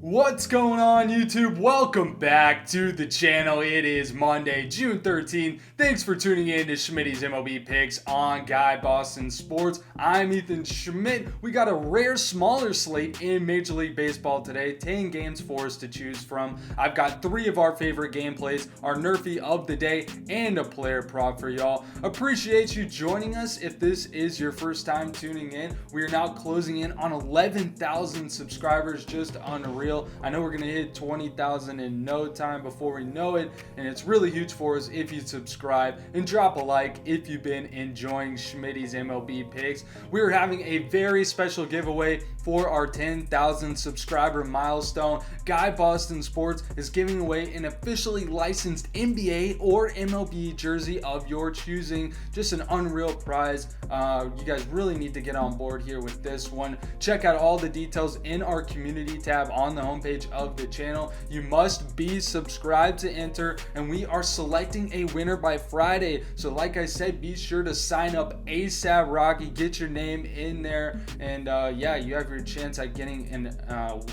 What's going on, YouTube? Welcome back to the channel. It is Monday, June 13th. Thanks for tuning in to Schmidty's MLB Picks on Guy Boston Sports. I'm Ethan Schmidt. We got a rare smaller slate in Major League Baseball today. 10 games for us to choose from. I've got 3 of our favorite gameplays, our NRFI of the day, and a player prop for y'all. Appreciate you joining us. If this is your first time tuning in, we are now closing in on 11,000 subscribers. Just unreal. I know we're going to hit 20,000 in no time before we know it, and it's really huge for us if you subscribe and drop a like if you've been enjoying Schmidty's MLB Picks. We're having a very special giveaway for our 10,000 subscriber milestone. Guy Boston Sports is giving away an officially licensed NBA or MLB jersey of your choosing. Just an unreal prize. You guys really need to get on board here with this one. Check out all the details in our community tab on the homepage of the channel. You must be subscribed to enter, and we are selecting a winner by Friday. So like I said, be sure to sign up ASAP Rocky, get your name in there, and yeah, you have your chance at getting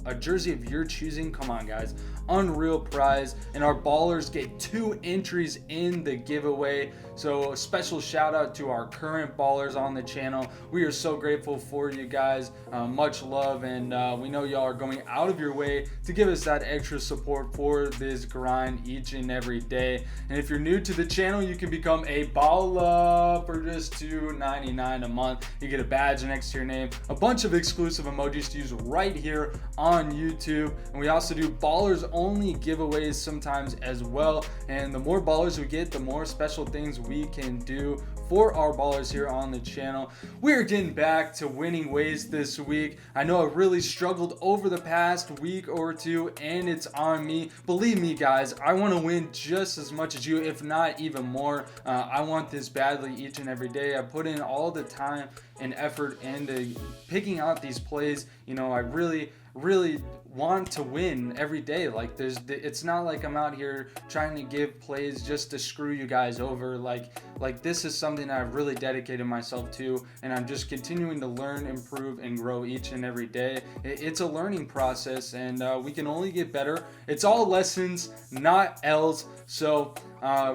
a jersey of your choosing. Come on, guys. Unreal prize, and our ballers get 2 entries in the giveaway. So a special shout out to our current ballers on the channel. We are so grateful for you guys. Much love, and we know y'all are going out of your way to give us that extra support for this grind each and every day. And if you're new to the channel, you can become a baller for just $2.99 a month. You get a badge next to your name, a bunch of exclusive emojis to use right here on YouTube, and we also do ballers only giveaways sometimes as well. And the more ballers we get, the more special things we can do for our ballers here on the channel. We're getting back to winning ways this week. I know I really struggled over the past week or two, and it's on me. Believe me, guys, I want to win just as much as you, if not even more. I want this badly each and every day. I put in all the time and effort into picking out these plays. You know, I really want to win every day. Like, it's not like I'm out here trying to give plays just to screw you guys over. Like this is something I've really dedicated myself to, and I'm just continuing to learn, improve, and grow each and every day. It's a learning process, and we can only get better. It's all lessons, not L's. So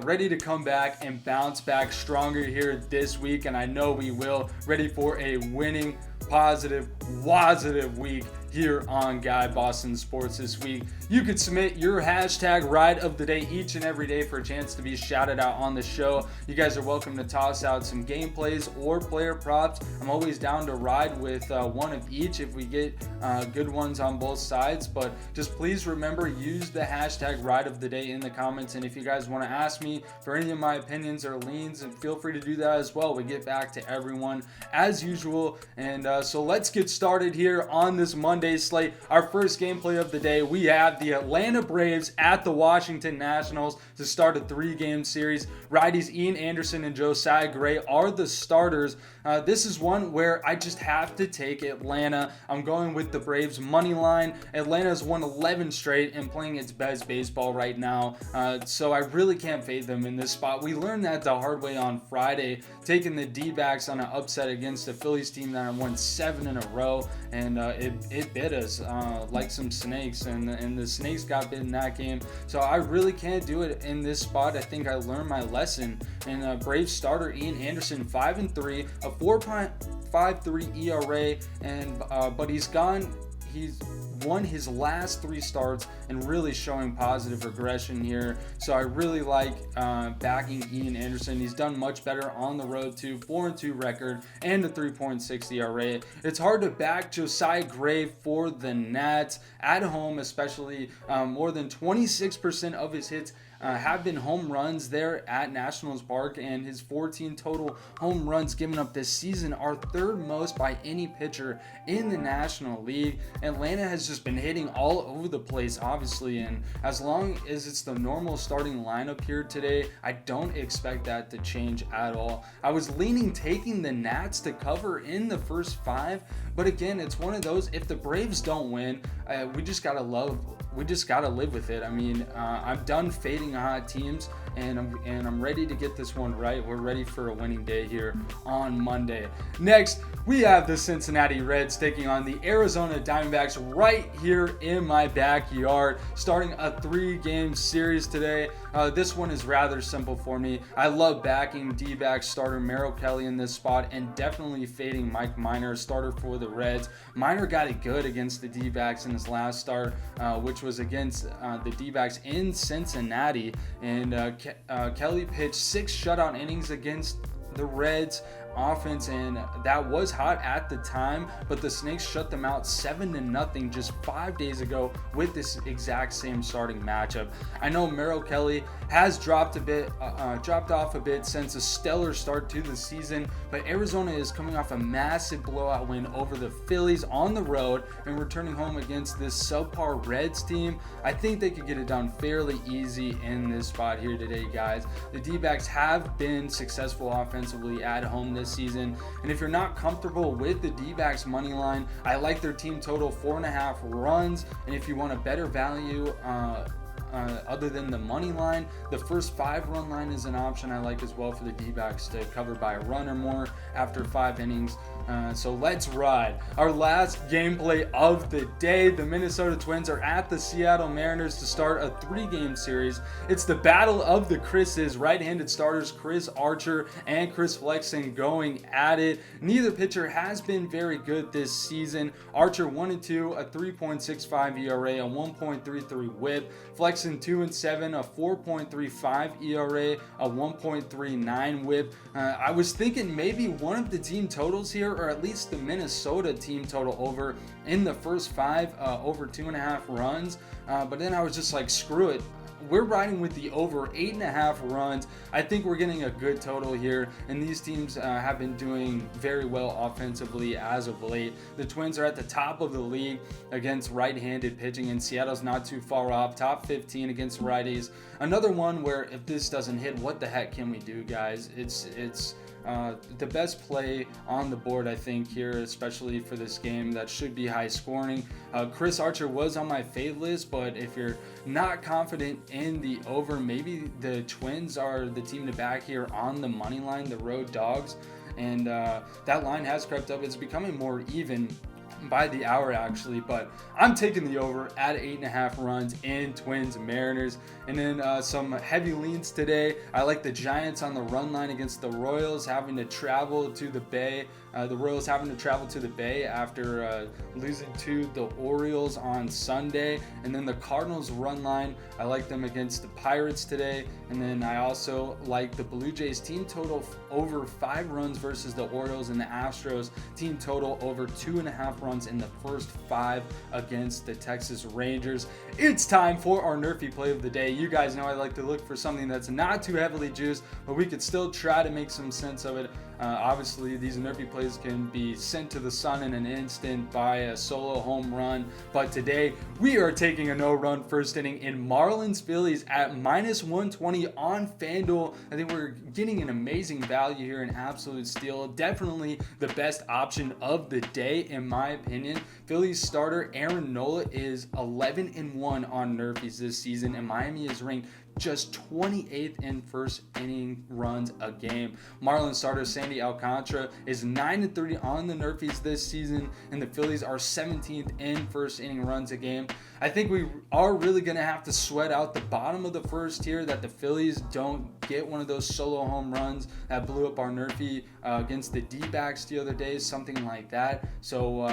ready to come back and bounce back stronger here this week, and I know we will. Ready for a winning, positive, WOZZATIVE week here on Guy Boston Sports this week. You can submit your hashtag ride of the day each and every day for a chance to be shouted out on the show. You guys are welcome to toss out some gameplays or player props. I'm always down to ride with one of each if we get good ones on both sides, but just please remember, use the hashtag ride of the day in the comments. And if you guys want to ask me for any of my opinions or leans, and feel free to do that as well. We get back to everyone as usual. And so let's get started here on this Monday slate. Our first gameplay of the day, we have the Atlanta Braves at the Washington Nationals to start a 3-game series. Righties Ian Anderson and Josiah Gray are the starters. This is one where I just have to take Atlanta. I'm going with the Braves money line. Atlanta's won 11 straight and playing its best baseball right now, so I really can't fade them in this spot. We learned that the hard way on Friday, taking the D-backs on an upset against the Phillies team that won 7 in a row, and it bit us like some snakes, and the snakes got bit in that game. So I really can't do it in this spot. I think I learned my lesson. And Braves starter Ian Anderson, 5-3, a 4.53 ERA, and but he's won his last 3 starts and really showing positive regression here. So I really like backing Ian Anderson. He's done much better on the road too, 4-2 record and a 3.6 ERA. It's hard to back Josiah Gray for the Nats at home, especially. More than 26% of his hits have been home runs there at Nationals Park, and his 14 total home runs given up this season are 3rd most by any pitcher in the National League. Atlanta has just been hitting all over the place, obviously, and as long as it's the normal starting lineup here today, I don't expect that to change at all. I was leaning taking the Nats to cover in the first 5, but again, it's one of those, if the Braves don't win, we just gotta love we just got to live with it. I mean, I'm done fading hot teams, and I'm ready to get this one right. We're ready for a winning day here on Monday. Next, we have the Cincinnati Reds taking on the Arizona Diamondbacks right here in my backyard, starting a 3-game series today. This one is rather simple for me. I love backing D-backs starter Merrill Kelly in this spot, and definitely fading Mike Minor, starter for the Reds. Minor got it good against the D-backs in his last start, which was against the D-backs in Cincinnati, and Kelly pitched 6 shutout innings against the Reds offense, and that was hot at the time, but the Snakes shut them out 7-0 just 5 days ago with this exact same starting matchup. I know Merrill Kelly has dropped off a bit since a stellar start to the season, but Arizona is coming off a massive blowout win over the Phillies on the road and returning home against this subpar Reds team. I think they could get it done fairly easy in this spot here today, guys. The D-backs have been successful offensively at home this season, and if you're not comfortable with the D-backs money line, I like their team total 4.5 runs, and if you want a better value other than the money line, the first 5-run line is an option I like as well for the D-backs to cover by a run or more after 5 innings. So let's ride. Our last gameplay of the day, the Minnesota Twins are at the Seattle Mariners to start a 3-game series. It's the battle of the Chris's, right-handed starters Chris Archer and Chris Flexen going at it. Neither pitcher has been very good this season. Archer 1-2, a 3.65 ERA, a 1.33 WHIP. Flexen 2-7, a 4.35 ERA, a 1.39 WHIP. I was thinking maybe one of the team totals here, or at least the Minnesota team total over in the first 5, over 2.5 runs. But then I was just like, screw it. We're riding with the over 8.5 runs. I think we're getting a good total here, and these teams have been doing very well offensively as of late. The Twins are at the top of the league against right-handed pitching, and Seattle's not too far off, top 15 against righties. Another one where if this doesn't hit, what the heck can we do, guys? It's the best play on the board, I think, here, especially for this game that should be high scoring. Chris Archer was on my fade list, but if you're not confident in the over, maybe the Twins are the team to back here on the money line, the road dogs, and that line has crept up. It's becoming more even by the hour, actually, but I'm taking the over at 8.5 runs in Twins Mariners. And then some heavy leans today. I like the Giants on the run line against the Royals having to travel to the Bay. The Royals having to travel to the Bay after losing to the Orioles on Sunday. And then the Cardinals run line, I like them against the Pirates today. And then I also like the Blue Jays team total over 5 runs versus the Orioles, and the Astros team total over 2.5 runs in the first 5 against the Texas Rangers. It's time for our Nerfy play of the day. You guys know I like to look for something that's not too heavily juiced, but we could still try to make some sense of it. Obviously, these Nerfy plays can be sent to the sun in an instant by a solo home run, but today we are taking a no-run first inning in Marlins Phillies at -120 on FanDuel. I think we're getting an amazing value here, an absolute steal. Definitely the best option of the day, in my opinion. Phillies starter Aaron Nola is 11-1 on Nerfies this season, and Miami is ranked just 28th in first inning runs a game. Marlins starter Sandy Alcantara is 9-30 on the Nerfies this season, and the Phillies are 17th in first inning runs a game. I think we are really going to have to sweat out the bottom of the first here, that the Phillies don't get one of those solo home runs that blew up our Nerfy against the D-backs the other day, something like that. So,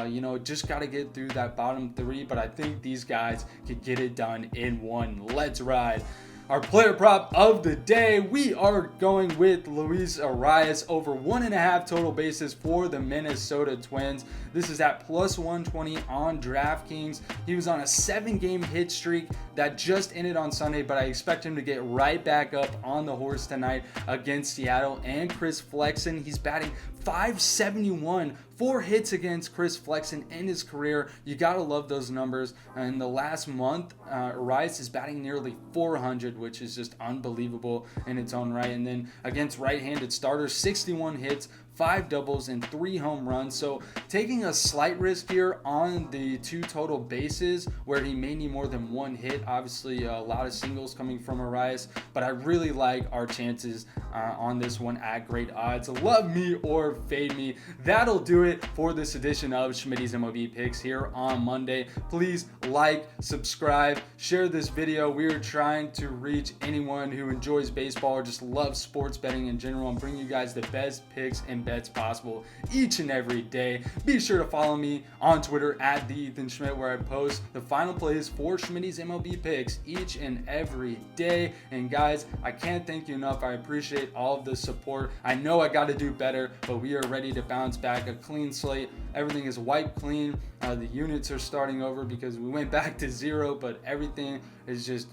just got to get through that bottom 3, but I think these guys could get it done in one. Let's ride. Our player prop of the day, we are going with Luis Arias over 1.5 total bases for the Minnesota Twins. This is at +120 on DraftKings. He was on a 7-game hit streak that just ended on Sunday, but I expect him to get right back up on the horse tonight against Seattle and Chris Flexen. He's batting .571, 4 hits against Chris Flexen in his career. You gotta love those numbers. In the last month, Arias is batting nearly .400, which is just unbelievable in its own right. And then against right-handed starters, 61 hits, 5 doubles, and 3 home runs. So taking a slight risk here on the 2 total bases where he may need more than 1 hit. Obviously, a lot of singles coming from Arias, but I really like our chances on this one at great odds. Love me or fade me. That'll do it for this edition of Schmidty's MLB Picks here on Monday. Please like, subscribe, share this video. We are trying to reach anyone who enjoys baseball or just loves sports betting in general and bring you guys the best picks and bets possible each and every day. Be sure to follow me on Twitter at @TheEthanSchmidt, where I post the final plays for Schmidty's MLB Picks each and every day. And guys, I can't thank you enough. I appreciate all of the support. I know I got to do better, but we are ready to bounce back. A clean slate. Everything is wiped clean. The units are starting over because we went back to 0, but everything is just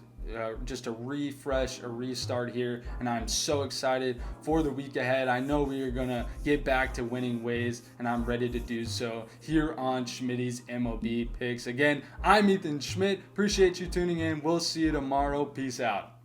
a refresh, a restart here, and I'm so excited for the week ahead. I know we are gonna get back to winning ways, and I'm ready to do so here on Schmidty's MLB Picks. Again, I'm Ethan Schmidt. Appreciate you tuning in. We'll see you tomorrow. Peace out.